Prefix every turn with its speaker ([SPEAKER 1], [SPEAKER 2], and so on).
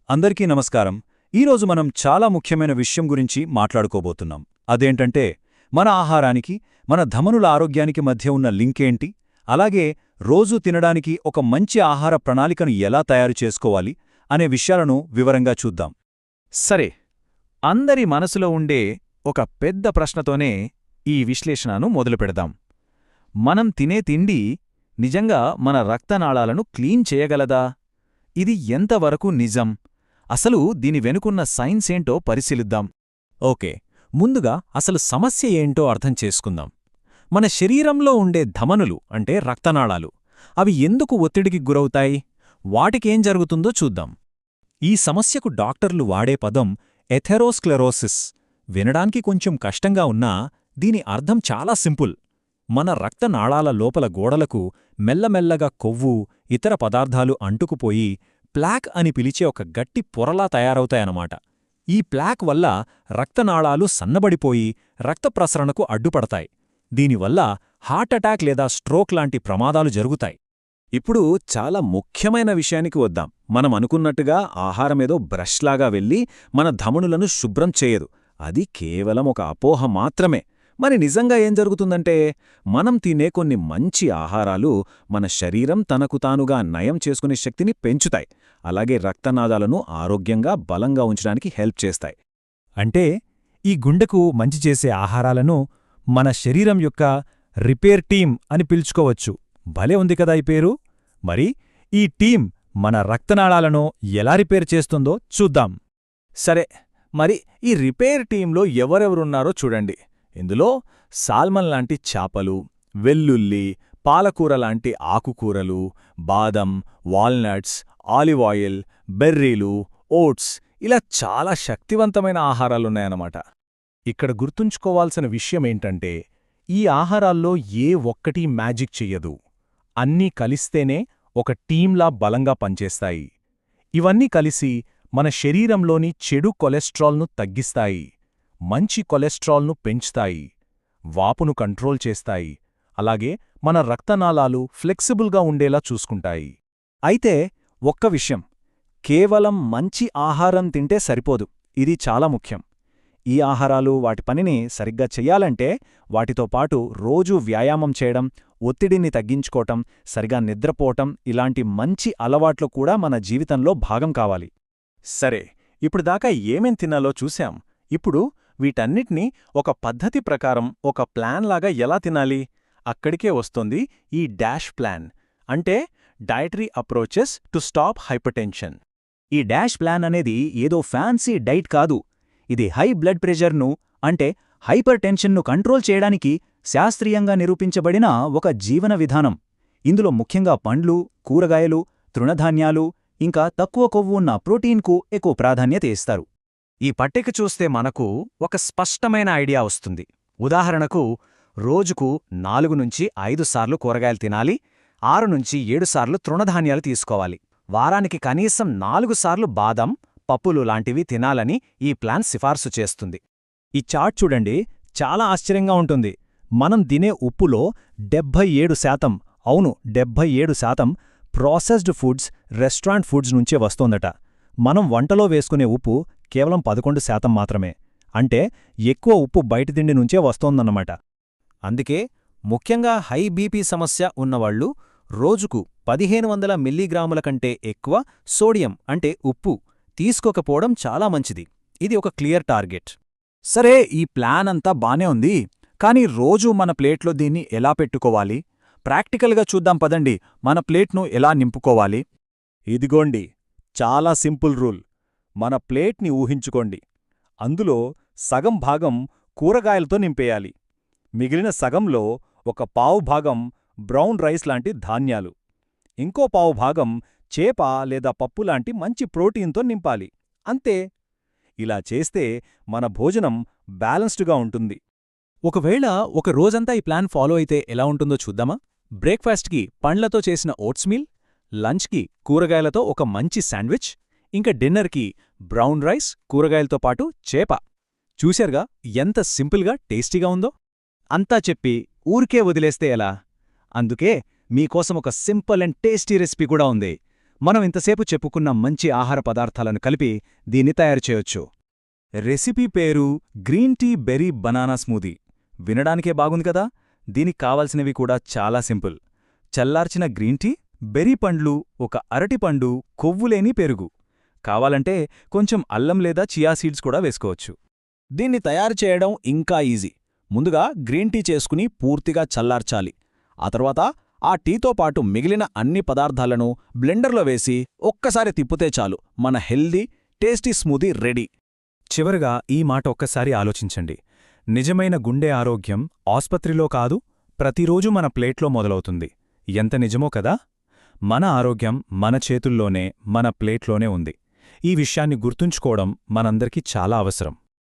[SPEAKER 1] అందరికీ నమస్కారం. ఈరోజు మనం చాలా ముఖ్యమైన విషయం గురించి మాట్లాడుకోబోతున్నాం. అదేంటంటే మన ఆహారానికి, మన ధమనుల ఆరోగ్యానికి మధ్య ఉన్న లింకేంటి, అలాగే రోజూ తినడానికి ఒక మంచి ఆహార ప్రణాళికను ఎలా తయారు చేసుకోవాలి అనే విషయాలను వివరంగా చూద్దాం.
[SPEAKER 2] సరే, అందరి మనసులో ఉండే ఒక పెద్ద ప్రశ్నతోనే ఈ విశ్లేషణను మొదలుపెడదాం. మనం తినే తిండి నిజంగా మన రక్తనాళాలను క్లీన్ చేయగలదా? ఇది ఎంతవరకు నిజం? అసలు దీని వెనుకున్న సైన్స్ ఏంటో పరిశీలిద్దాం.
[SPEAKER 3] ఓకే, ముందుగా అసలు సమస్య ఏంటో అర్థం చేసుకుందాం. మన శరీరంలో ఉండే ధమనులు అంటే రక్తనాళాలు, అవి ఎందుకు ఒత్తిడికి గురవుతాయి? వాటికేం జరుగుతుందో చూద్దాం. ఈ సమస్యకు డాక్టర్లు వాడే పదం ఎథెరోస్క్లెరోసిస్. వినడానికి కొంచెం కష్టంగా ఉన్నా దీని అర్థం చాలా సింపుల్. మన రక్తనాళాల లోపల గోడలకు మెల్లమెల్లగా కొవ్వు, ఇతర పదార్థాలు అంటుకుపోయి ప్లాక్ అని పిలిచే ఒక గట్టి పొరలా తయారవుతాయన్నమాట. ఈ ప్లాక్ వల్ల రక్తనాళాలు సన్నబడిపోయి రక్త ప్రసరణకు అడ్డుపడతాయి. దీనివల్ల హార్ట్అటాక్ లేదా స్ట్రోక్ లాంటి ప్రమాదాలు జరుగుతాయి.
[SPEAKER 2] ఇప్పుడు చాలా ముఖ్యమైన విషయానికి వద్దాం. మనం అనుకున్నట్టుగా ఆహారమేదో బ్రష్లాగా వెళ్ళి మన ధమనులను శుభ్రం చేయదు. అది కేవలం ఒక అపోహ మాత్రమే. మరి నిజంగా ఏం జరుగుతుందంటే, మనం తినే కొన్ని మంచి ఆహారాలు మన శరీరం తనకు తానుగా నయం చేసుకునే శక్తిని పెంచుతాయి. అలాగే రక్తనాళాలను ఆరోగ్యంగా బలంగా ఉంచడానికి హెల్ప్ చేస్తాయి.
[SPEAKER 3] అంటే ఈ గుండెకు మంచి చేసే ఆహారాలను మన శరీరం యొక్క రిపేర్ టీం అని పిలుచుకోవచ్చు. భలే ఉంది కదా ఈ పేరు. మరి ఈ టీం మన రక్తనాళాలను ఎలా రిపేర్ చేస్తుందో చూద్దాం.
[SPEAKER 2] సరే, మరి ఈ రిపేర్ టీంలో ఎవరెవరున్నారో చూడండి. ఇందులో సాల్మన్ లాంటి చేపలు, వెల్లుల్లి, పాలకూర లాంటి ఆకుకూరలు, బాదం, వాల్నట్స్, ఆలివ్ ఆయిల్, బెర్రీలు, ఓట్స్, ఇలా చాలా శక్తివంతమైన ఆహారాలున్నాయన్నమాట. ఇక్కడ గుర్తుంచుకోవాల్సిన విషయమేంటంటే, ఈ ఆహారాల్లో ఏ ఒక్కటీ మ్యాజిక్ చెయ్యదు. అన్నీ కలిస్తేనే ఒక టీంలా బలంగా పనిచేస్తాయి. ఇవన్నీ కలిసి మన శరీరంలోని చెడు కొలెస్ట్రాల్ను తగ్గిస్తాయి, మంచి కొలెస్ట్రాల్ను పెంచుతాయి, వాపును కంట్రోల్ చేస్తాయి, అలాగే మన రక్తనాళాలు ఫ్లెక్సిబుల్గా ఉండేలా చూసుకుంటాయి.
[SPEAKER 1] అయితే ఒక్క విషయం, కేవలం మంచి ఆహారం తింటే సరిపోదు. ఇది చాలా ముఖ్యం. ఈ ఆహారాలు వాటి పనిని సరిగ్గా చెయ్యాలంటే వాటితో పాటు రోజూ వ్యాయామం చేయడం, ఒత్తిడిని తగ్గించుకోవటం, సరిగా నిద్రపోవటం ఇలాంటి మంచి అలవాట్లు కూడా మన జీవితంలో భాగం కావాలి.
[SPEAKER 2] సరే, ఇప్పుడు దాకా ఏమేం తినాలో చూశాం. ఇప్పుడు వీటన్నిటినీ ఒక పద్ధతి ప్రకారం ఒక ప్లాన్లాగా ఎలా తినాలి? అక్కడికే వస్తుంది ఈ డాష్ ప్లాన్, అంటే dietary approaches to stop hypertension.
[SPEAKER 1] ఈ డాష్ ప్లాన్ అనేది ఏదో ఫ్యాన్సీ డైట్ కాదు. ఇది హై బ్లడ్ ప్రెషర్ను, అంటే హైపర్ టెన్షన్ను కంట్రోల్ చేయడానికి శాస్త్రీయంగా నిరూపించబడిన ఒక జీవన విధానం. ఇందులో ముఖ్యంగా పండ్లు, కూరగాయలు, తృణధాన్యాలు, ఇంకా తక్కువ కొవ్వు ఉన్న ప్రోటీన్కు ఎక్కువ ప్రాధాన్యత ఇస్తారు.
[SPEAKER 2] ఈ పట్టిక చూస్తే మనకు ఒక స్పష్టమైన ఐడియా వస్తుంది. ఉదాహరణకు, రోజుకు 4-5 సార్లు కూరగాయలు తినాలి, 6-7 సార్లు తృణధాన్యాలు తీసుకోవాలి, వారానికి కనీసం 4 సార్లు బాదం, పప్పులు లాంటివి తినాలని ఈ ప్లాన్ సిఫార్సు చేస్తుంది.
[SPEAKER 3] ఈ చార్ట్ చూడండి, చాలా ఆశ్చర్యంగా ఉంటుంది. మనం తినే ఉప్పులో 77%, అవును 77%, ప్రాసెస్డ్ ఫుడ్స్, రెస్టారెంట్ ఫుడ్స్ నుంచే వస్తోందట. మనం వంటలో వేసుకునే ఉప్పు కేవలం 11% మాత్రమే. అంటే ఎక్కువ ఉప్పు బయటి తిండి నుంచే వస్తోందన్నమాట.
[SPEAKER 2] అందుకే ముఖ్యంగా హై బీపీ సమస్య ఉన్నవాళ్లు రోజుకు 1500 మిల్లీగ్రాముల కంటే ఎక్కువ సోడియం అంటే ఉప్పు తీసుకోకపోవడం చాలా మంచిది. ఇది ఒక క్లియర్ టార్గెట్.
[SPEAKER 1] సరే, ఈ ప్లాన్ అంతా బానే ఉంది, కానీ రోజూ మన ప్లేట్లో దీన్ని ఎలా పెట్టుకోవాలి? ప్రాక్టికల్గా చూద్దాం పదండి. మన ప్లేట్ను ఎలా నింపుకోవాలి?
[SPEAKER 3] ఇదిగోండి చాలా సింపుల్ రూల్. మన ప్లేట్ని ఊహించుకోండి. అందులో సగం భాగం కూరగాయలతో నింపేయాలి. మిగిలిన సగంలో ఒక పావు భాగం బ్రౌన్ రైస్ లాంటి ధాన్యాలు, ఇంకో పావు భాగం చేప లేదా పప్పులాంటి మంచి ప్రోటీన్తో నింపాలి. అంతే. ఇలా చేస్తే మన భోజనం బ్యాలెన్స్డ్గా ఉంటుంది.
[SPEAKER 2] ఒకవేళ ఒక రోజంతా ఈ ప్లాన్ ఫాలో అయితే ఎలా ఉంటుందో చూద్దామా? బ్రేక్ఫాస్ట్కి పండ్లతో చేసిన ఓట్స్ మీల్, లంచ్కి కూరగాయలతో ఒక మంచి శాండ్విచ్, ఇంకా డిన్నర్కి బ్రౌన్ రైస్, కూరగాయలతో పాటు చేప. చూశారుగా ఎంత సింపుల్గా టేస్టీగా ఉందో? అంతా చెప్పి ఊరికే వదిలేస్తే ఎలా? అందుకే మీకోసం ఒక సింపుల్ అండ్ టేస్టీ రెసిపీ కూడా ఉంది.
[SPEAKER 1] మనం ఇంతసేపు చెప్పుకున్న మంచి ఆహార పదార్థాలను కలిపి దీన్ని తయారు చేయొచ్చు.
[SPEAKER 3] రెసిపీ పేరు green tea berry banana smoothie. వినడానికే బాగుంది కదా. దీనికి కావాల్సినవి కూడా చాలా సింపుల్. చల్లార్చిన గ్రీన్ టీ, బెర్రీ పండ్లు, ఒక అరటిపండు, కొవ్వులేని పెరుగు. కావాలంటే కొంచెం అల్లం లేదా చియా సీడ్స్ కూడా వేసుకోవచ్చు.
[SPEAKER 2] దీన్ని తయారు చేయడం ఇంకా ఈజీ. ముందుగా గ్రీన్ టీ చేసుకుని పూర్తిగా చల్లార్చాలి. ఆ తర్వాత ఆ టీతో పాటు మిగిలిన అన్ని పదార్థాలను బ్లెండర్లో వేసి ఒక్కసారి తిప్పుతే చాలు, మన హెల్దీ, టేస్టీ స్మూదీ రెడీ.
[SPEAKER 3] చివరగా ఈ మాట ఒక్కసారి ఆలోచించండి. నిజమైన గుండె ఆరోగ్యం ఆస్పత్రిలో కాదు, ప్రతిరోజు మన ప్లేట్లో మొదలవుతుంది. ఎంత నిజమో కదా. మన ఆరోగ్యం మన చేతుల్లోనే, మన ప్లేట్లోనే ఉంది. ఈ విషయాన్ని గుర్తుంచుకోవడం మనందరికీ చాలా అవసరం.